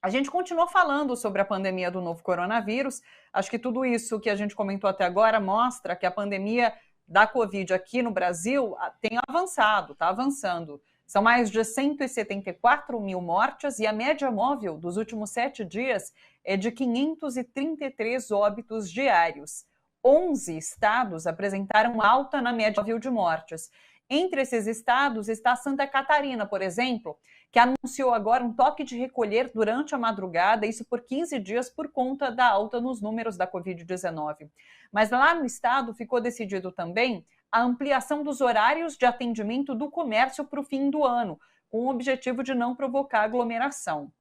A gente continua falando sobre a pandemia do novo coronavírus. Acho que tudo isso que a gente comentou até agora mostra que a pandemia da Covid aqui no Brasil tem avançado, está avançando. São mais de 174 mil mortes e a média móvel dos últimos 7 dias é de 533 óbitos diários. 11 estados apresentaram alta na média móvel de mortes. Entre esses estados está Santa Catarina, por exemplo, que anunciou agora um toque de recolher durante a madrugada, isso por 15 dias por conta da alta nos números da Covid-19. Mas lá no estado ficou decidido também a ampliação dos horários de atendimento do comércio para o fim do ano, com o objetivo de não provocar aglomeração.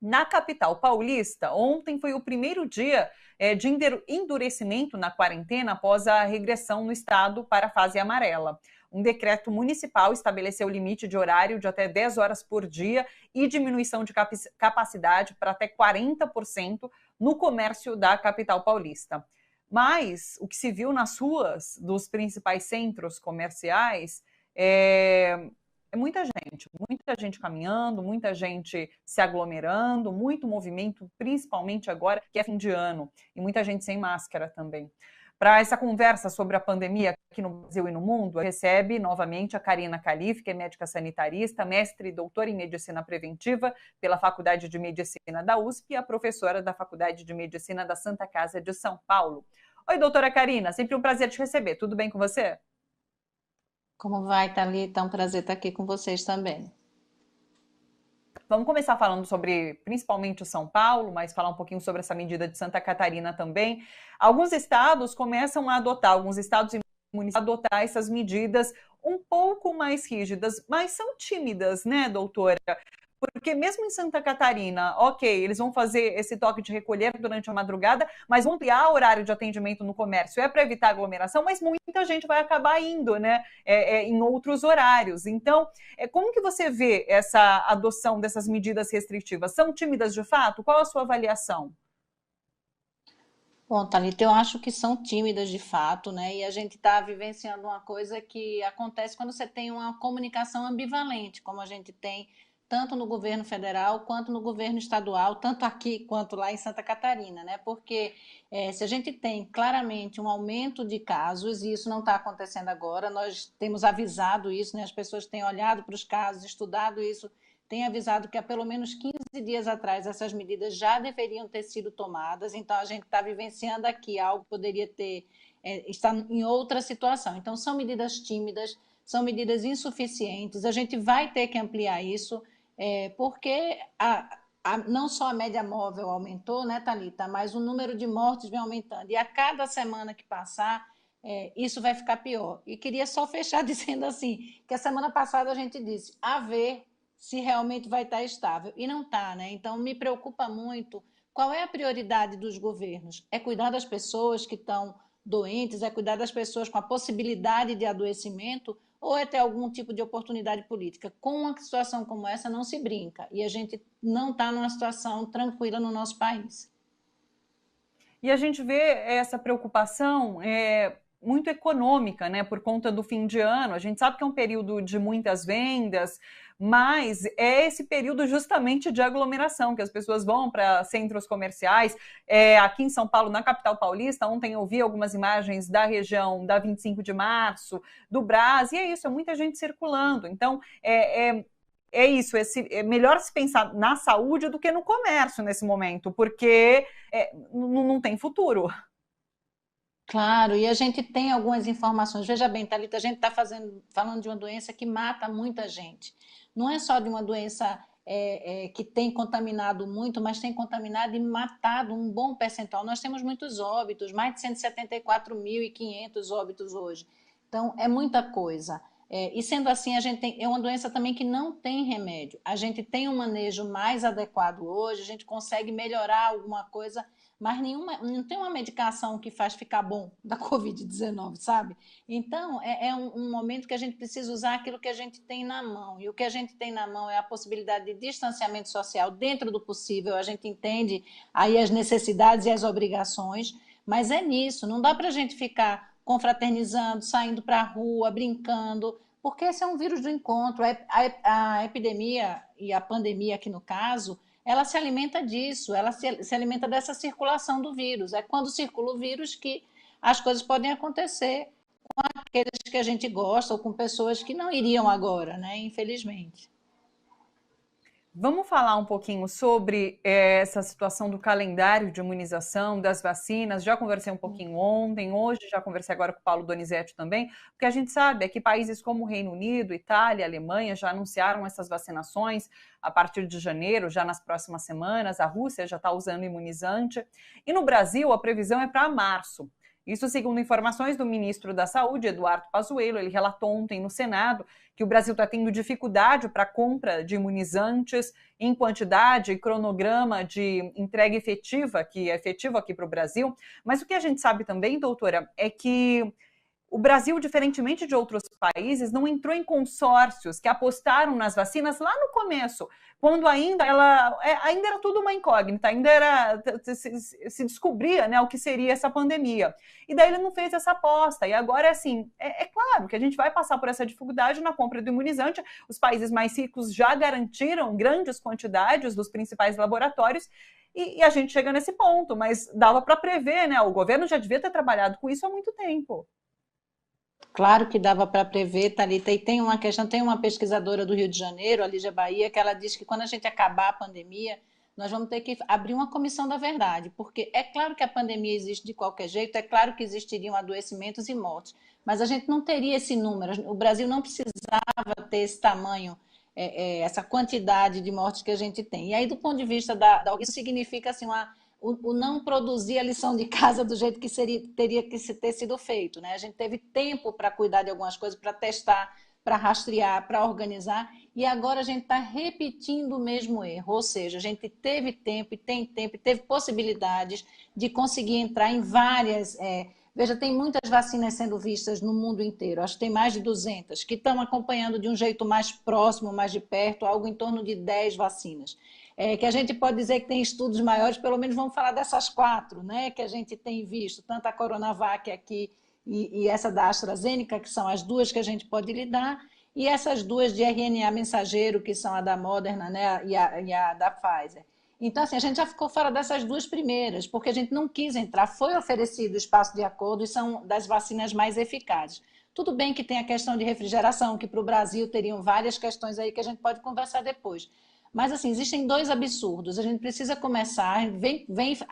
Na capital paulista, ontem foi o primeiro dia de endurecimento na quarentena após a regressão no estado para a fase amarela. Um decreto municipal estabeleceu limite de horário de até 10 horas por dia e diminuição de capacidade para até 40% no comércio da capital paulista. Mas o que se viu nas ruas dos principais centros comerciais é muita gente caminhando, muita gente se aglomerando, muito movimento, principalmente agora que é fim de ano, e muita gente sem máscara também. Para essa conversa sobre a pandemia aqui no Brasil e no mundo, recebe novamente a Karina Calife, que é médica sanitarista, mestre e doutora em medicina preventiva pela Faculdade de Medicina da USP e a professora da Faculdade de Medicina da Santa Casa de São Paulo. Oi, doutora Karina, sempre um prazer te receber. Tudo bem com você? Como vai, Thalita? É um prazer estar aqui com vocês também. Vamos começar falando sobre principalmente o São Paulo, mas falar um pouquinho sobre essa medida de Santa Catarina também. Alguns estados começam a adotar, alguns estados e municípios adotar essas medidas um pouco mais rígidas, mas são tímidas, né, doutora? Porque mesmo em Santa Catarina, ok, eles vão fazer esse toque de recolher durante a madrugada, mas vão ampliar o horário de atendimento no comércio. É para evitar aglomeração, mas muita gente vai acabar indo, né, em outros horários. Então, como que você vê essa adoção dessas medidas restritivas? São tímidas de fato? Qual a sua avaliação? Bom, Thalita, eu acho que são tímidas de fato, né? E a gente está vivenciando uma coisa que acontece quando você tem uma comunicação ambivalente, como a gente tem tanto no governo federal quanto no governo estadual, tanto aqui quanto lá em Santa Catarina, né? Porque se a gente tem claramente um aumento de casos, e isso não está acontecendo agora, nós temos avisado isso, né? As pessoas têm olhado para os casos, estudado isso, tem avisado que há pelo menos 15 dias atrás essas medidas já deveriam ter sido tomadas, então a gente está vivenciando aqui algo que poderia ter, estar em outra situação. Então são medidas tímidas, são medidas insuficientes, a gente vai ter que ampliar isso, porque não só a média móvel aumentou, né, Thalita, mas o número de mortes vem aumentando, e a cada semana que passar, isso vai ficar pior. E queria só fechar dizendo assim, que a semana passada a gente disse, a ver se realmente vai estar estável. E não está, né? Então me preocupa muito qual é a prioridade dos governos. É cuidar das pessoas que estão doentes, é cuidar das pessoas com a possibilidade de adoecimento, ou é ter algum tipo de oportunidade política? Com uma situação como essa não se brinca, e a gente não está numa situação tranquila no nosso país. E a gente vê essa preocupação muito econômica, né, por conta do fim de ano. A gente sabe que é um período de muitas vendas, mas é esse período justamente de aglomeração, que as pessoas vão para centros comerciais. Aqui em São Paulo, na capital paulista, ontem eu vi algumas imagens da região da 25 de março, do Brás, e é isso, é muita gente circulando. Então, isso, é melhor se pensar na saúde do que no comércio nesse momento, porque não tem futuro. Claro, e a gente tem algumas informações. Veja bem, Thalita, a gente está falando de uma doença que mata muita gente. Não é só de uma doença que tem contaminado muito, mas tem contaminado e matado um bom percentual. Nós temos muitos óbitos, mais de 174.500 óbitos hoje. Então, é muita coisa. E sendo assim, é uma doença também que não tem remédio. A gente tem um manejo mais adequado hoje, a gente consegue melhorar alguma coisa, mas não tem uma medicação que faz ficar bom da Covid-19, sabe? Então, é um momento que a gente precisa usar aquilo que a gente tem na mão. E o que a gente tem na mão é a possibilidade de distanciamento social dentro do possível. A gente entende aí as necessidades e as obrigações, mas é nisso. Não dá para a gente ficar confraternizando, saindo para a rua, brincando, porque esse é um vírus do encontro. A epidemia e a pandemia aqui no caso, ela se alimenta disso, ela se alimenta dessa circulação do vírus. É quando circula o vírus que as coisas podem acontecer com aqueles que a gente gosta ou com pessoas que não iriam agora, né? Infelizmente. Vamos falar um pouquinho sobre essa situação do calendário de imunização, das vacinas. Já conversei um pouquinho ontem, hoje já conversei agora com o Paulo Donizete também. O que a gente sabe é que países como o Reino Unido, Itália, Alemanha já anunciaram essas vacinações a partir de janeiro, já nas próximas semanas. A Rússia já está usando imunizante. E no Brasil, a previsão é para março. Isso segundo informações do ministro da Saúde, Eduardo Pazuello. Ele relatou ontem no Senado que o Brasil está tendo dificuldade para a compra de imunizantes em quantidade e cronograma de entrega efetiva, que é efetivo aqui para o Brasil. Mas o que a gente sabe também, doutora, é que o Brasil, diferentemente de outros países, não entrou em consórcios que apostaram nas vacinas lá no começo, quando ainda era tudo uma incógnita, se descobria, né, o que seria essa pandemia. E daí ele não fez essa aposta. E agora, assim, é claro que a gente vai passar por essa dificuldade na compra do imunizante. Os países mais ricos já garantiram grandes quantidades dos principais laboratórios, e a gente chega nesse ponto, mas dava para prever, né? O governo já devia ter trabalhado com isso há muito tempo. Claro que dava para prever, Thalita, e tem uma questão, tem uma pesquisadora do Rio de Janeiro, a Lígia Bahia, que ela diz que quando a gente acabar a pandemia, nós vamos ter que abrir uma comissão da verdade, porque é claro que a pandemia existe de qualquer jeito, é claro que existiriam adoecimentos e mortes, mas a gente não teria esse número, o Brasil não precisava ter esse tamanho, essa quantidade de mortes que a gente tem. E aí, do ponto de vista isso significa assim, o não produzir a lição de casa do jeito que teria que ter sido feito, né? A gente teve tempo para cuidar de algumas coisas, para testar, para rastrear, para organizar, e agora a gente está repetindo o mesmo erro, ou seja, a gente teve tempo e tem tempo, e teve possibilidades de conseguir entrar em várias... Veja, tem muitas vacinas sendo vistas no mundo inteiro, acho que tem mais de 200, que estão acompanhando de um jeito mais próximo, mais de perto, algo em torno de 10 vacinas. Que a gente pode dizer que tem estudos maiores, pelo menos vamos falar dessas 4, né, que a gente tem visto, tanto a Coronavac aqui e essa da AstraZeneca, que são as duas que a gente pode lidar, e essas duas de RNA mensageiro, que são a da Moderna, né, e a da Pfizer. Então, assim, a gente já ficou fora dessas duas primeiras, porque a gente não quis entrar, foi oferecido espaço de acordo e são das vacinas mais eficazes. Tudo bem que tem a questão de refrigeração, que para o Brasil teriam várias questões aí que a gente pode conversar depois. Mas, assim, existem 2 absurdos. A gente precisa começar,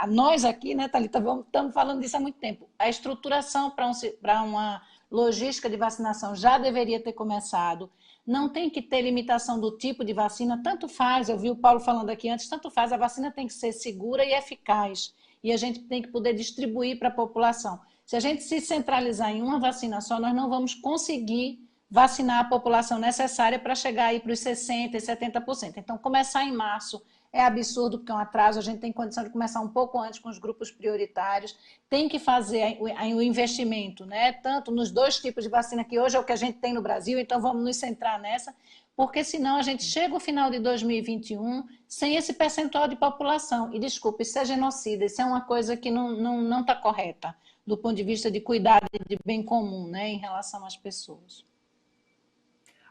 nós aqui, né, Thalita, estamos falando disso há muito tempo. A estruturação para uma logística de vacinação já deveria ter começado. Não tem que ter limitação do tipo de vacina, tanto faz, eu vi o Paulo falando aqui antes, tanto faz, a vacina tem que ser segura e eficaz. E a gente tem que poder distribuir para a população. Se a gente se centralizar em uma vacina só, nós não vamos conseguir vacinar a população necessária para chegar aí para os 60% e 70%. Então, começar em março é absurdo, porque é um atraso, a gente tem condição de começar um pouco antes com os grupos prioritários, tem que fazer o investimento, né? Tanto nos 2 tipos de vacina, que hoje é o que a gente tem no Brasil, então vamos nos centrar nessa, porque senão a gente chega ao final de 2021 sem esse percentual de população. E desculpe, isso é genocida, isso é uma coisa que não está correta, do ponto de vista de cuidado de bem comum, né, em relação às pessoas.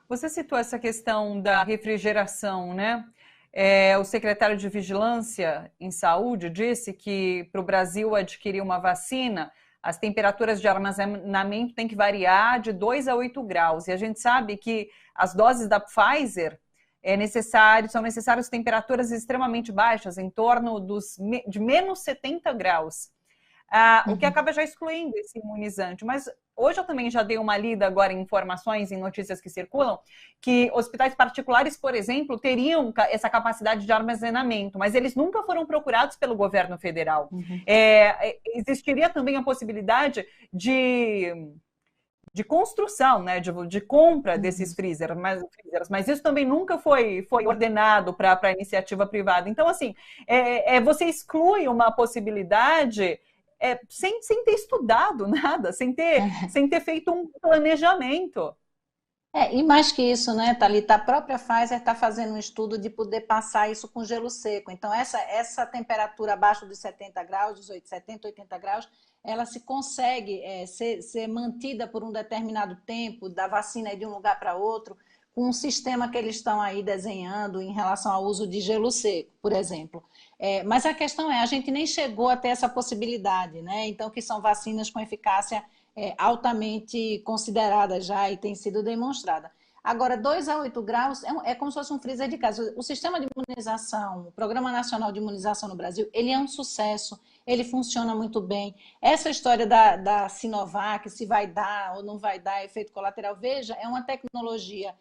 Você citou essa questão da refrigeração, né? O secretário de Vigilância em Saúde disse que para o Brasil adquirir uma vacina, as temperaturas de armazenamento têm que variar de 2 a 8 graus. E a gente sabe que as doses da Pfizer são necessárias temperaturas extremamente baixas, em torno de menos 70 graus. O que acaba já excluindo esse imunizante. Mas hoje eu também já dei uma lida agora em informações, em notícias que circulam, que hospitais particulares, por exemplo, teriam essa capacidade de armazenamento, mas eles nunca foram procurados pelo governo federal. Existiria também a possibilidade de construção, né, de compra desses freezers, mas isso também nunca foi ordenado para a iniciativa privada. Então, assim, você exclui uma possibilidade... sem ter estudado nada, sem ter feito um planejamento. E mais que isso, né, Thalita, a própria Pfizer está fazendo um estudo de poder passar isso com gelo seco. Então, essa temperatura abaixo dos 70 graus, 18, 70, 80 graus, ela se consegue ser mantida por um determinado tempo, da vacina de um lugar para outro, com o sistema que eles estão aí desenhando em relação ao uso de gelo seco, por exemplo. Mas a questão a gente nem chegou a ter essa possibilidade, né? Então, que são vacinas com eficácia altamente considerada já e tem sido demonstrada. Agora, 2 a 8 graus é como se fosse um freezer de casa. O sistema de imunização, o Programa Nacional de Imunização no Brasil, ele é um sucesso, ele funciona muito bem. Essa história da Sinovac, se vai dar ou não vai dar efeito colateral, veja, é uma tecnologia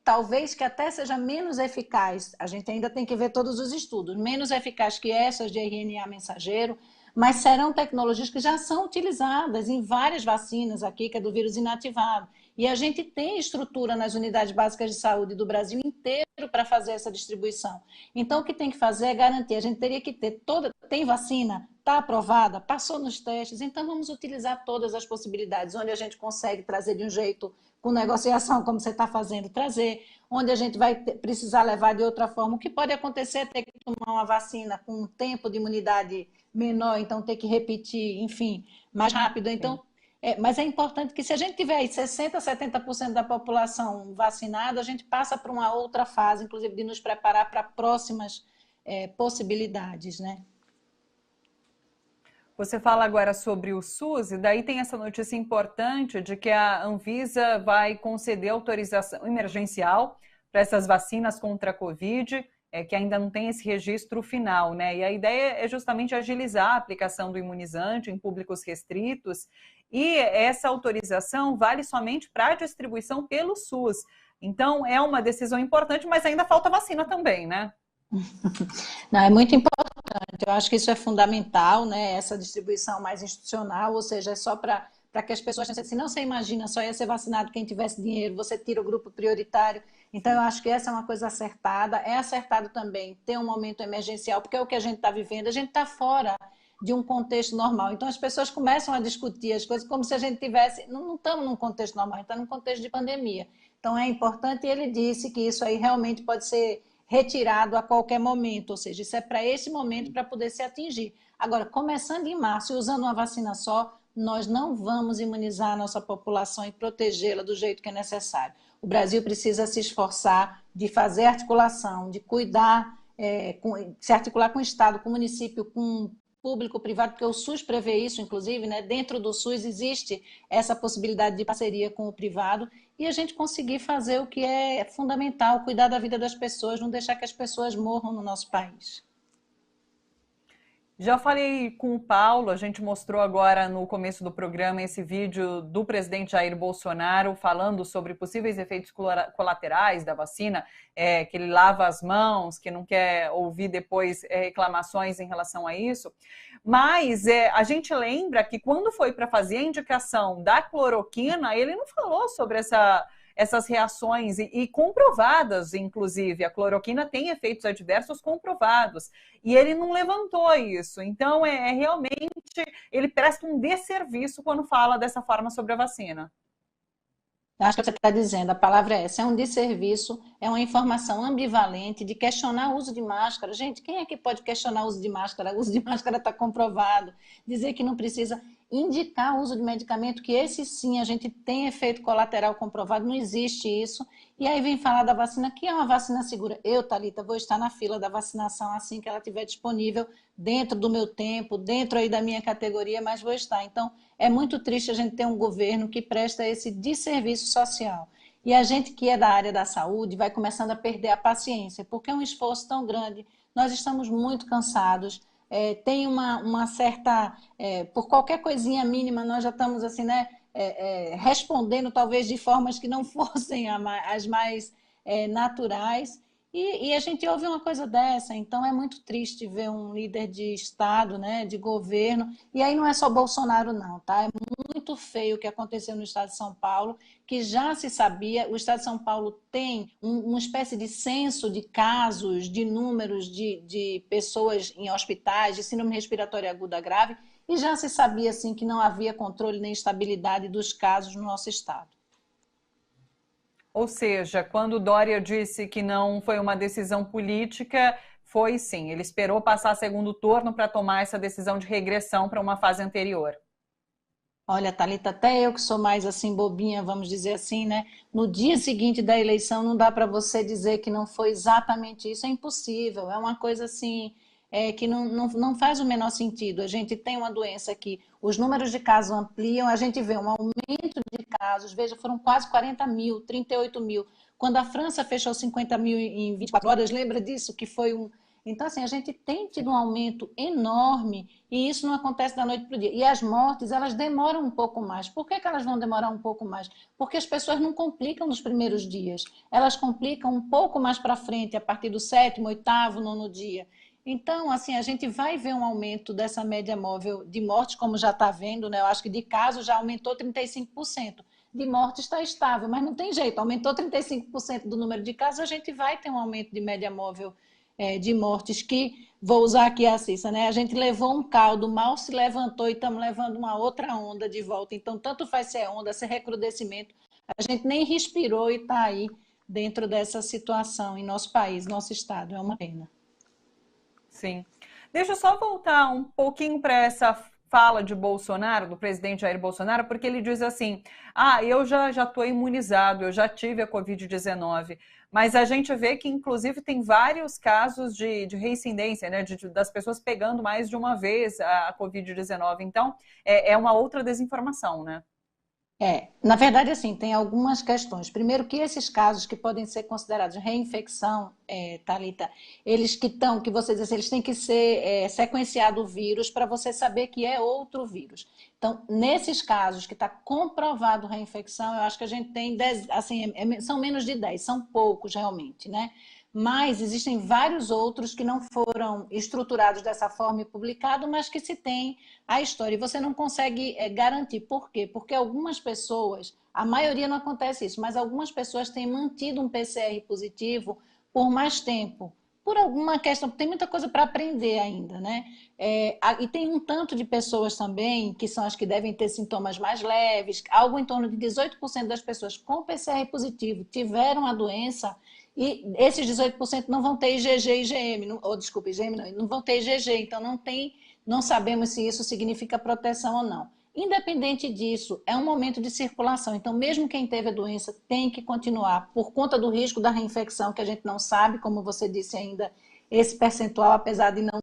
talvez que até seja menos eficaz, a gente ainda tem que ver todos os estudos, menos eficaz que essas de RNA mensageiro, mas serão tecnologias que já são utilizadas em várias vacinas aqui, que é do vírus inativado. E a gente tem estrutura nas unidades básicas de saúde do Brasil inteiro para fazer essa distribuição. Então, o que tem que fazer é garantir, a gente teria que ter tem vacina, está aprovada, passou nos testes, então vamos utilizar todas as possibilidades, onde a gente consegue trazer de um jeito com negociação, como você está fazendo, trazer, onde a gente vai precisar levar de outra forma. O que pode acontecer é ter que tomar uma vacina com um tempo de imunidade menor, então ter que repetir, enfim, mais rápido. Então, mas é importante que se a gente tiver aí 60%, 70% da população vacinada, a gente passa para uma outra fase, inclusive de nos preparar para próximas possibilidades, né? Você fala agora sobre o SUS, e daí tem essa notícia importante de que a Anvisa vai conceder autorização emergencial para essas vacinas contra a Covid, que ainda não tem esse registro final, né? E a ideia é justamente agilizar a aplicação do imunizante em públicos restritos, e essa autorização vale somente para a distribuição pelo SUS. Então, é uma decisão importante, mas ainda falta vacina também, né? Não, é muito importante. Eu acho que isso é fundamental, né? Essa distribuição mais institucional, ou seja, é só para que as pessoas, se não você imagina, só ia ser vacinado quem tivesse dinheiro, você tira o grupo prioritário. Então, eu acho que essa é uma coisa acertada. É acertado também ter um momento emergencial, porque é o que a gente está vivendo, a gente está fora de um contexto normal. Então, as pessoas começam a discutir as coisas como se a gente tivesse... Não estamos num contexto normal, a gente está num contexto de pandemia. Então, é importante, e ele disse que isso aí realmente pode ser retirado a qualquer momento, ou seja, isso é para esse momento para poder se atingir. Agora, começando em março e usando uma vacina só, nós não vamos imunizar a nossa população e protegê-la do jeito que é necessário. O Brasil precisa se esforçar de fazer articulação, de cuidar, se articular com o Estado, com o município, com o público, privado, porque o SUS prevê isso, inclusive, né? Dentro do SUS existe essa possibilidade de parceria com o privado, e a gente conseguir fazer o que é fundamental, cuidar da vida das pessoas, não deixar que as pessoas morram no nosso país. Já falei com o Paulo, a gente mostrou agora no começo do programa esse vídeo do presidente Jair Bolsonaro falando sobre possíveis efeitos colaterais da vacina, que ele lava as mãos, que não quer ouvir depois reclamações em relação a isso. Mas a gente lembra que quando foi para fazer a indicação da cloroquina, ele não falou sobre essas reações e comprovadas, inclusive. A cloroquina tem efeitos adversos comprovados. E ele não levantou isso. Então, realmente, ele presta um desserviço quando fala dessa forma sobre a vacina. Acho que você está dizendo, a palavra é essa, é um desserviço, é uma informação ambivalente de questionar o uso de máscara. Gente, quem é que pode questionar o uso de máscara? O uso de máscara está comprovado. Dizer que não precisa indicar o uso de medicamento, que esse sim a gente tem efeito colateral comprovado, não existe isso. E aí vem falar da vacina, que é uma vacina segura. Eu, Thalita, vou estar na fila da vacinação assim que ela estiver disponível, dentro do meu tempo, dentro aí da minha categoria, mas vou estar. Então, é muito triste a gente ter um governo que presta esse desserviço social. E a gente que é da área da saúde vai começando a perder a paciência, porque é um esforço tão grande, nós estamos muito cansados, tem uma certa... por qualquer coisinha mínima, nós já estamos assim, né, respondendo talvez de formas que não fossem as mais naturais. E a gente ouve uma coisa dessa, então é muito triste ver um líder de Estado, né, de governo, e aí não é só Bolsonaro não, tá? É muito feio o que aconteceu no Estado de São Paulo, que já se sabia, o Estado de São Paulo tem uma espécie de censo de casos, de números de pessoas em hospitais, de síndrome respiratória aguda grave, e já se sabia assim, que não havia controle nem estabilidade dos casos no nosso Estado. Ou seja, quando o Dória disse que não foi uma decisão política, foi sim. Ele esperou passar segundo turno para tomar essa decisão de regressão para uma fase anterior. Olha, Thalita, até eu que sou mais assim bobinha, vamos dizer assim, né? No dia seguinte da eleição não dá para você dizer que não foi exatamente isso, é impossível, é uma coisa assim que não faz o menor sentido. A gente tem uma doença que os números de casos ampliam, a gente vê um aumento de casos, veja, foram quase 40 mil, 38 mil. Quando a França fechou 50 mil em 24 horas, lembra disso? Que foi um. Então, assim, a gente tem tido um aumento enorme e isso não acontece da noite para o dia. E as mortes, elas demoram um pouco mais. Por que que elas vão demorar um pouco mais? Porque as pessoas não complicam nos primeiros dias. Elas complicam um pouco mais para frente, a partir do sétimo, oitavo, nono dia. Então, assim, a gente vai ver um aumento dessa média móvel de mortes, como já está vendo, né? Eu acho que de casos já aumentou 35%. De morte está estável, mas não tem jeito. Aumentou 35% do número de casos, a gente vai ter um aumento de média móvel de mortes que, vou usar aqui a Cissa, né? A gente levou um caldo, mal se levantou e estamos levando uma outra onda de volta. Então, tanto faz ser onda, ser recrudescimento, a gente nem respirou e está aí dentro dessa situação em nosso país, nosso estado. É uma pena. Sim. Deixa eu só voltar um pouquinho para essa fala de Bolsonaro, do presidente Jair Bolsonaro, porque ele diz assim: ah, eu já estou imunizado, eu já tive a Covid-19. Mas a gente vê que, inclusive, tem vários casos de reincidência, né, das pessoas pegando mais de uma vez a Covid-19. Então, é uma outra desinformação, né? Na verdade, assim, tem algumas questões. Primeiro, que esses casos que podem ser considerados reinfecção, Thalita, eles que você diz assim, eles têm que ser sequenciado o vírus para você saber que é outro vírus. Então, nesses casos que está comprovado reinfecção, eu acho que a gente tem 10, assim, são menos de 10, são poucos realmente, né? Mas existem vários outros que não foram estruturados dessa forma e publicados, mas que se tem a história. E você não consegue garantir. Por quê? Porque algumas pessoas, a maioria não acontece isso, mas algumas pessoas têm mantido um PCR positivo por mais tempo. Por alguma questão, tem muita coisa para aprender ainda, né? E tem um tanto de pessoas também, que são as que devem ter sintomas mais leves, algo em torno de 18% das pessoas com PCR positivo tiveram a doença, e esses 18% não vão ter IgG e IgM, não, ou desculpa, IgM não vão ter IgG, então não sabemos se isso significa proteção ou não. Independente disso, é um momento de circulação. Então, mesmo quem teve a doença tem que continuar, por conta do risco da reinfecção, que a gente não sabe, como você disse ainda, esse percentual, apesar de não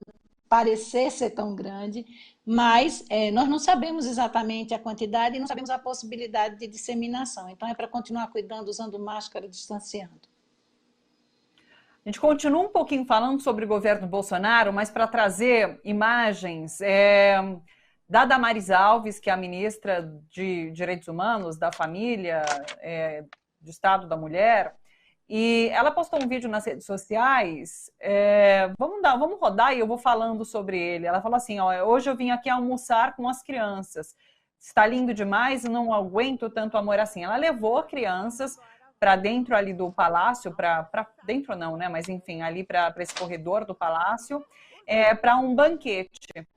parecer ser tão grande, mas nós não sabemos exatamente a quantidade e não sabemos a possibilidade de disseminação. Então, é para continuar cuidando, usando máscara, distanciando. A gente continua um pouquinho falando sobre o governo Bolsonaro, mas para trazer imagens da Damares Alves, que é a ministra de Direitos Humanos, da Família, do Estado da Mulher, e ela postou um vídeo nas redes sociais. Vamos rodar e eu vou falando sobre ele. Ela falou assim: ó, hoje eu vim aqui almoçar com as crianças. Está lindo demais, não aguento tanto amor assim. Ela levou crianças para dentro ali do palácio, para dentro não, né? Mas enfim, ali para esse corredor do palácio, para um banquete.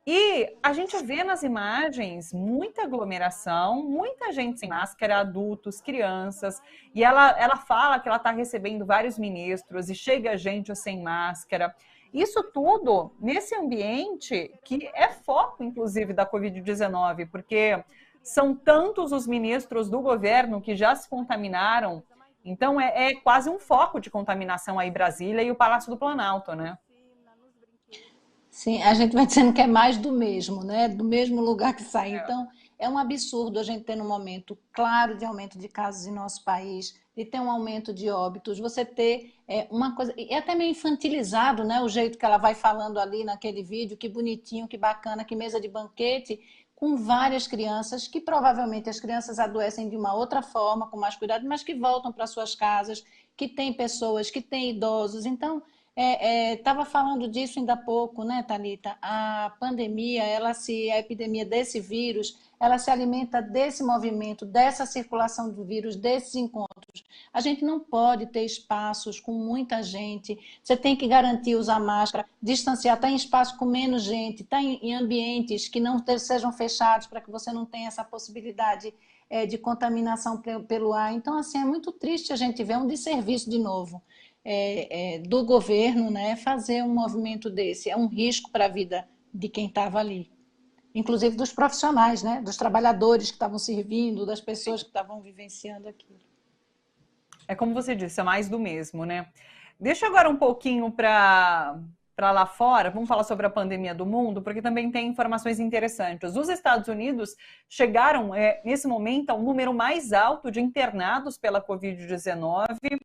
E a gente vê nas imagens muita aglomeração, muita gente sem máscara, adultos, crianças, e ela fala que ela está recebendo vários ministros e chega gente sem máscara. Isso tudo nesse ambiente que é foco, inclusive, da Covid-19, porque são tantos os ministros do governo que já se contaminaram, então é quase um foco de contaminação aí Brasília e o Palácio do Planalto, né? Sim, a gente vai dizendo que é mais do mesmo, né? Do mesmo lugar que sai. Então, é um absurdo a gente ter um momento claro de aumento de casos em nosso país, de ter um aumento de óbitos, você ter uma coisa. E é até meio infantilizado, né? O jeito que ela vai falando ali naquele vídeo, que bonitinho, que bacana, que mesa de banquete, com várias crianças, que provavelmente as crianças adoecem de uma outra forma, com mais cuidado, mas que voltam para suas casas, que tem pessoas, que têm idosos. Então, estava falando disso ainda há pouco, né, Thalita? A pandemia, a epidemia desse vírus, ela se alimenta desse movimento, dessa circulação do vírus, desses encontros. A gente não pode ter espaços com muita gente. Você tem que garantir usar máscara, distanciar, estar em espaço com menos gente, estar em ambientes que não sejam fechados para que você não tenha essa possibilidade de contaminação pelo ar. Então, assim, é muito triste a gente ver um desserviço de novo do governo, né, fazer um movimento desse. É um risco para a vida de quem estava ali. inclusive dos profissionais, né? Dos trabalhadores que estavam servindo, das pessoas que estavam vivenciando aquilo. É como você disse, é mais do mesmo, né? Deixa agora um pouquinho para lá fora, vamos falar sobre a pandemia do mundo, porque também tem informações interessantes. Os Estados Unidos chegaram, nesse momento, ao número mais alto de internados pela Covid-19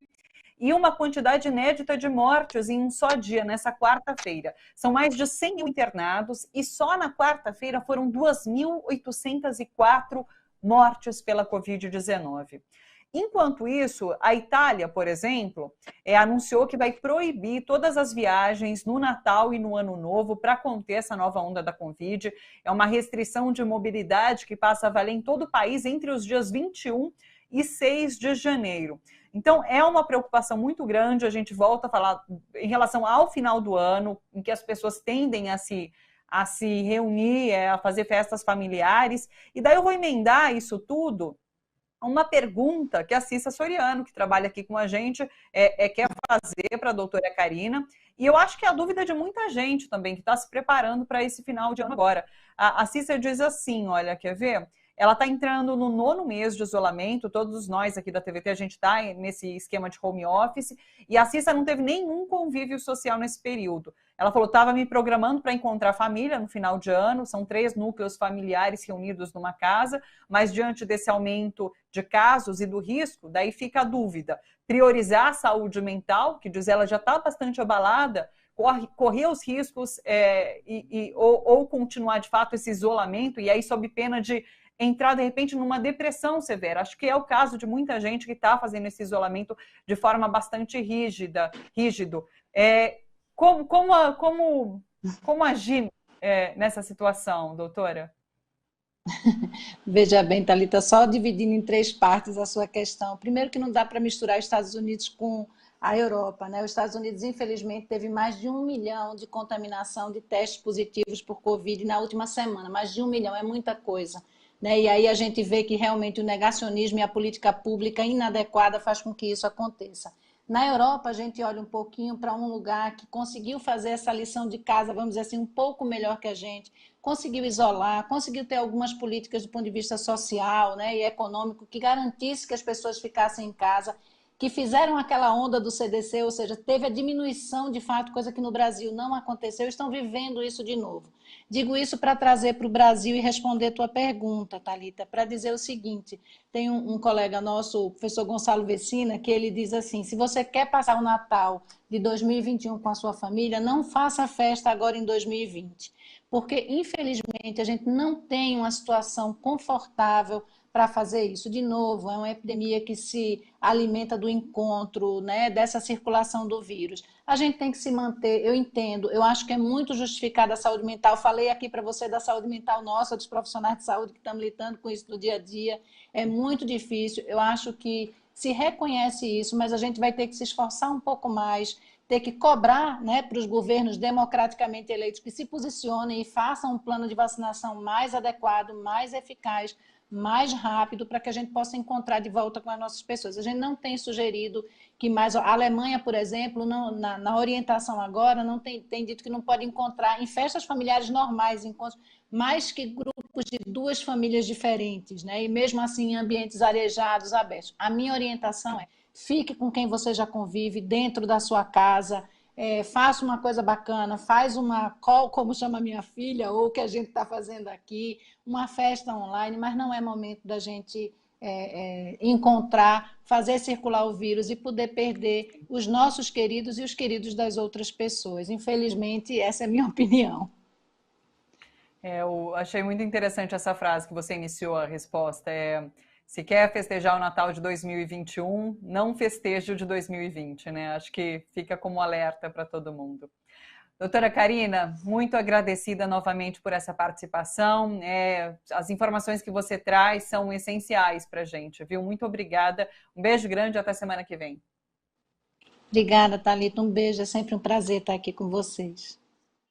e uma quantidade inédita de mortes em um só dia, nessa quarta-feira. São mais de 100 mil internados e só na quarta-feira foram 2.804 mortes pela Covid-19. Enquanto isso, a Itália, por exemplo, anunciou que vai proibir todas as viagens no Natal e no Ano Novo para conter essa nova onda da Covid. É uma restrição de mobilidade que passa a valer em todo o país entre os dias 21 e 6 de janeiro. Então, é uma preocupação muito grande. A gente volta a falar em relação ao final do ano, em que as pessoas tendem a se reunir, a fazer festas familiares. E daí eu vou emendar isso tudo uma pergunta que a Cissa Soriano, que trabalha aqui com a gente, quer fazer para a doutora Karina, e eu acho que é a dúvida de muita gente também, que está se preparando para esse final de ano agora. A Cissa diz assim, olha, quer ver? Ela está entrando no 9º mês de isolamento, todos nós aqui da TVT, a gente está nesse esquema de home office, e a Cissa não teve nenhum convívio social nesse período. Ela falou, estava me programando para encontrar família no final de ano, são 3 núcleos familiares reunidos numa casa, mas diante desse aumento de casos e do risco, daí fica a dúvida. Priorizar a saúde mental, que diz ela já está bastante abalada, correr os riscos ou continuar de fato esse isolamento, e aí sob pena de entrar de repente numa depressão severa. Acho que é o caso de muita gente que está fazendo esse isolamento de forma bastante rígido. Como agir nessa situação, doutora? Veja bem, Thalita, só dividindo em 3 partes a sua questão. Primeiro que não dá para misturar Estados Unidos com a Europa, né? Os Estados Unidos, infelizmente, teve mais de 1 milhão de contaminação de testes positivos por Covid na última semana. Mais de 1 milhão, é muita coisa. Né? E aí a gente vê que realmente o negacionismo e a política pública inadequada faz com que isso aconteça. Na Europa, a gente olha um pouquinho para um lugar que conseguiu fazer essa lição de casa, vamos dizer assim, um pouco melhor que a gente, conseguiu isolar, conseguiu ter algumas políticas do ponto de vista social, né, e econômico que garantisse que as pessoas ficassem em casa, que fizeram aquela onda do CDC, ou seja, teve a diminuição de fato, coisa que no Brasil não aconteceu, estão vivendo isso de novo. Digo isso para trazer para o Brasil e responder a tua pergunta, Thalita, para dizer o seguinte, tem um colega nosso, o professor Gonçalo Vecina, que ele diz assim, se você quer passar o Natal de 2021 com a sua família, não faça a festa agora em 2020, porque infelizmente a gente não tem uma situação confortável para fazer isso. De novo, é uma epidemia que se alimenta do encontro, né, dessa circulação do vírus. A gente tem que se manter, eu entendo, eu acho que é muito justificada a saúde mental. Falei aqui para você da saúde mental nossa, dos profissionais de saúde que estão lidando com isso no dia a dia. É muito difícil, eu acho que se reconhece isso, mas a gente vai ter que se esforçar um pouco mais, ter que cobrar, né, para os governos democraticamente eleitos que se posicionem e façam um plano de vacinação mais adequado, mais eficaz, mais rápido, para que a gente possa encontrar de volta com as nossas pessoas. A gente não tem sugerido que mais... A Alemanha, por exemplo, na orientação agora, não tem dito que não pode encontrar, em festas familiares normais, encontros, mais que grupos de 2 famílias diferentes, né? E mesmo assim em ambientes arejados, abertos. A minha orientação é, fique com quem você já convive, dentro da sua casa, faça uma coisa bacana, faz uma call, como chama minha filha, ou o que a gente está fazendo aqui, uma festa online, mas não é momento da gente encontrar, fazer circular o vírus e poder perder os nossos queridos e os queridos das outras pessoas. Infelizmente, essa é a minha opinião. Eu achei muito interessante essa frase que você iniciou a resposta. Se quer festejar o Natal de 2021, não festeje o de 2020, né? Acho que fica como alerta para todo mundo. Doutora Karina, muito agradecida novamente por essa participação. As informações que você traz são essenciais para a gente, viu? Muito obrigada. Um beijo grande e até semana que vem. Obrigada, Thalita. Um beijo. É sempre um prazer estar aqui com vocês.